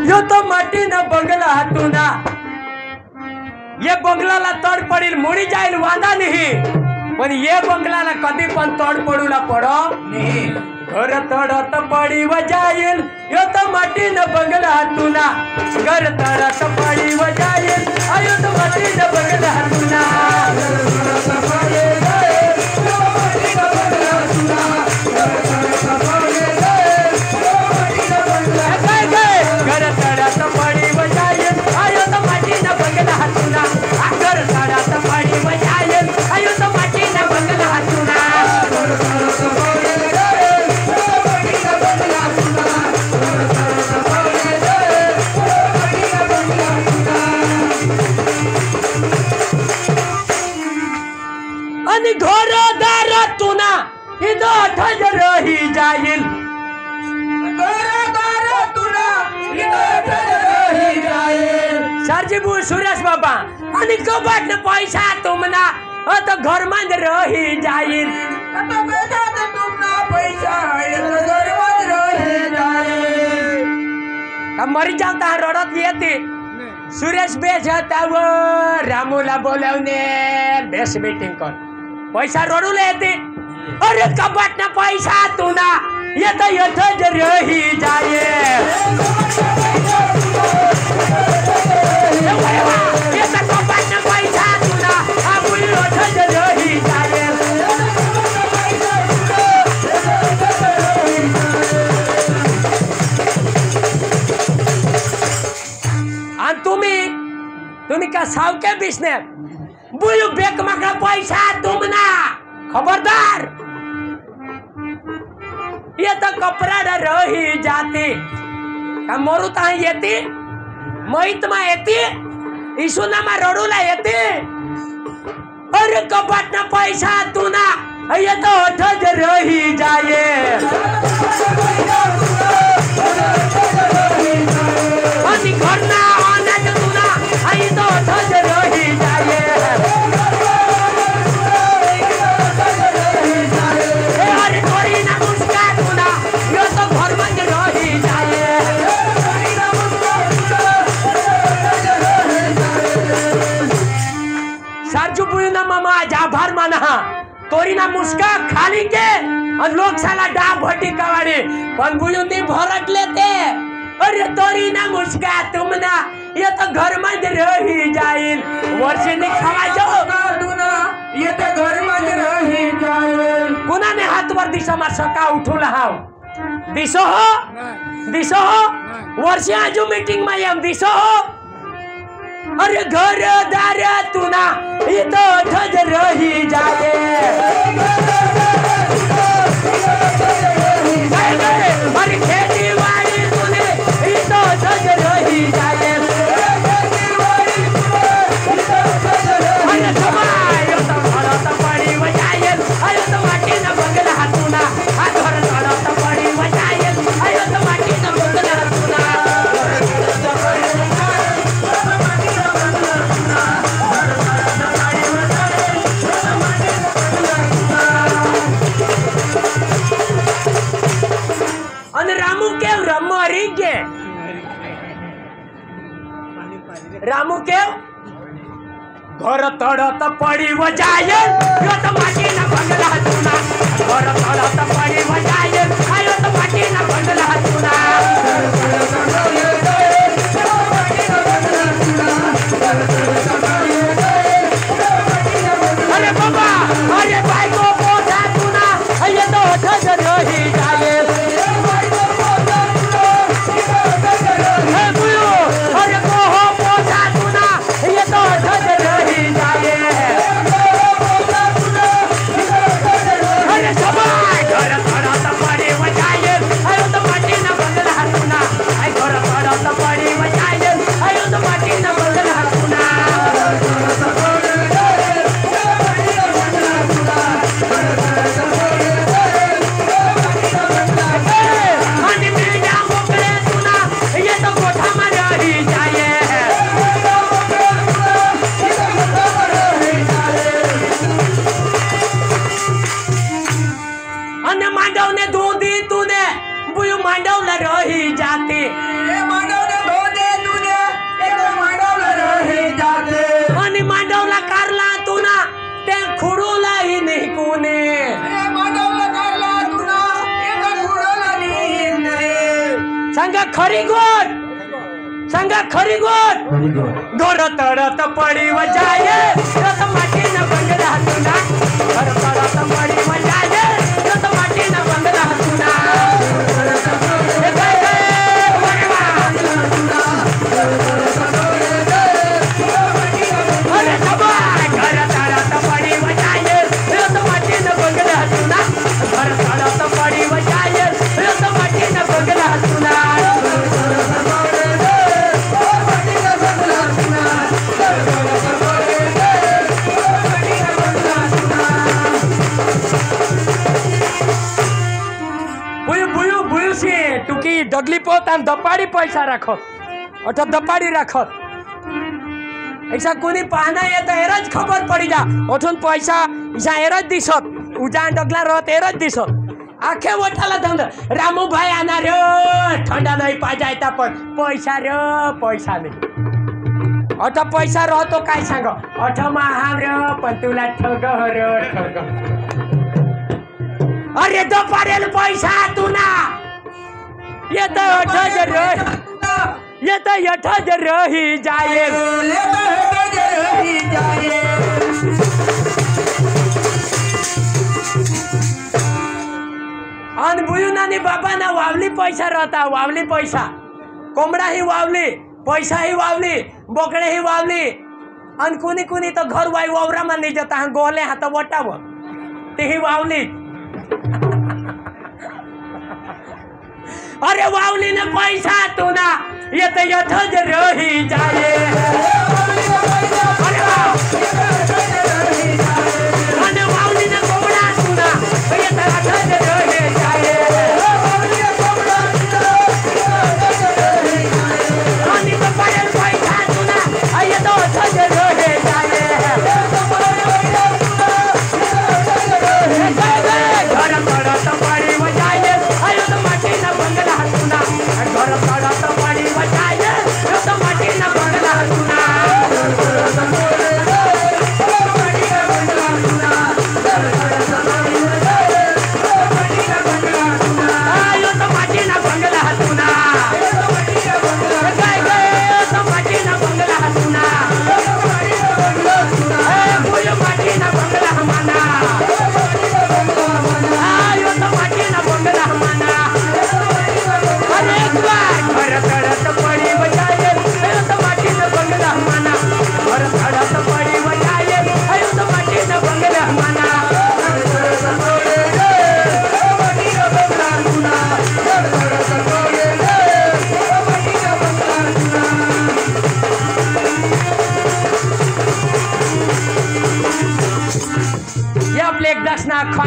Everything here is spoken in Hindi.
यो तो माटी न बंगला हातुना ये बंगलाला तड पडील मोडी जाईल वादा नाही पण ये बंगलाला कधी पण तड पडूला पडो नाही घर तडत पडी व जाईल यो तो माटी न बंगला हातुना घर तडत पडी व जाईल यो तो माटी न बंगला हातुना रही जाईल सरजीबू सुरेश बाबा आणि कबाट पैसा तुमना आता घर मान रही जाईल मरी जाता रडत येते सुरेश बेस रामूला बोलवणे बेस मीटिंग कर पैसा रडूला येते अरे कबाट ना पैसा तू ना येत रही जाए कबाट ना पैसा तू ना रही जाए आणि तुम्ही का सावके बिसने बुयू बेक मका पैसा तुम ना खबरदार ये तो कपड़ा रही जाती का मोरू ता येती मैत मा येती ईसुना मा रडूला येती अरे कबाट ना पैसा तू ना ये तो अठज रही जाए अनि घर ना आना तू ना ये तो अठज रही जाए आभार माना तोरी ना मुस्का खाली के और लोग साला डाब भट्टी कवाड़ी पण बुजुंदी भरट लेते अरे तोरी ना मुस्का तुम ना ये तो घर में रही जाइल वर्षे ने खवा जाओ ना ये तो घर में रही जाइल कुना ने हाथ वर दिशा मार सका उठू लहाओ दिसो हो वर्षे आजू मीटिंग में हम दिसो हो अरे घर दार तू ना ये तो ठज रही जाए अरे खेती वाली तूने ये तो ठज रही जाए अरे समाय तो भरत पड़ी बजाए अरे तो माटी न बंगला तू ना घर भरत पड़ी बजाए अरे तो माटी न बंगला तू ना रामू के घर तड़त पड़ी बजाए यो तो माटी न बंगला तूना घर तड़त पड़ी बजाए आयो तो माटी न बंगला तूना अरे बाबा अरे भाई को पोसा तूना ये तो ठज रही जाए घर तड़त पड़ी बजाए आयो तो माटी न बंगला सांगा खरी गोट, सांगा खरी गोट. दोर तडत पडी वजाये रत माटीनं बंगला तुना, घर तडत पडी वजाये रत माटीनं बंगला तुना. अरे खबर घर तडत पडी वजाये रत माटीनं बंगला तुना, घर तडत पडी वजाये रत माटीनं बंगला तुना. टुकी डगली पोत आणि दपाडी पैसा राखत अठ दपाडी राखत ऐसा कोणी पाहना येत एरच खबर पडी जा अठून पैसा इसा एरच दिसत उजा डगला रहत एरच दिसत आखे वठाला धंद रामू भाई आना रे ठंडा नाही पाजायता पण पैसा रे पैसा नाही अठ पैसा रहतो काय सांग अठ महाग रे पण तुला ठग रे ठग. अरे दपाडेल पैसा तुना येत अठज रही जाए अन बुयुनानी बाबा ना वावली पैसा रहता वावली पैसा कोंबडा ही वावली पैसा ही वावली बोकडे ही वावली अन कुणी कुणी तो घर वाई वावरा मान नहीं जाता हाँ गोले हाथ वटाव ते ही वावली. अरे वावली ने पैसा तू ना ये तो यथज रही जाए. अरे वावली ने कोबड़ा तू ना ये तो यथज रही जाए. अरे तो पायल पैसा तू ना ये तो यथज रही जाए. घर तड़त पड़ी बजाए आयो तो माटी ना बंगला सुना, घर तड़त पड़ी बजाए आयो तो माटी ना बंगला सुना. आयो तो माटी ना बंगला सुना, तो माटी ना बंगला सुना. मुझे माटी ना बंगला माना आयो तो माटी ना बंगला माना. अरे एक बार घर तड़त पड़ी बजाए आयो तो माटी ना बंगला माना, घर तड़त पड़ी बजाए आयो तो माटी ना बंगला माना. ये आपले एक दस ना खा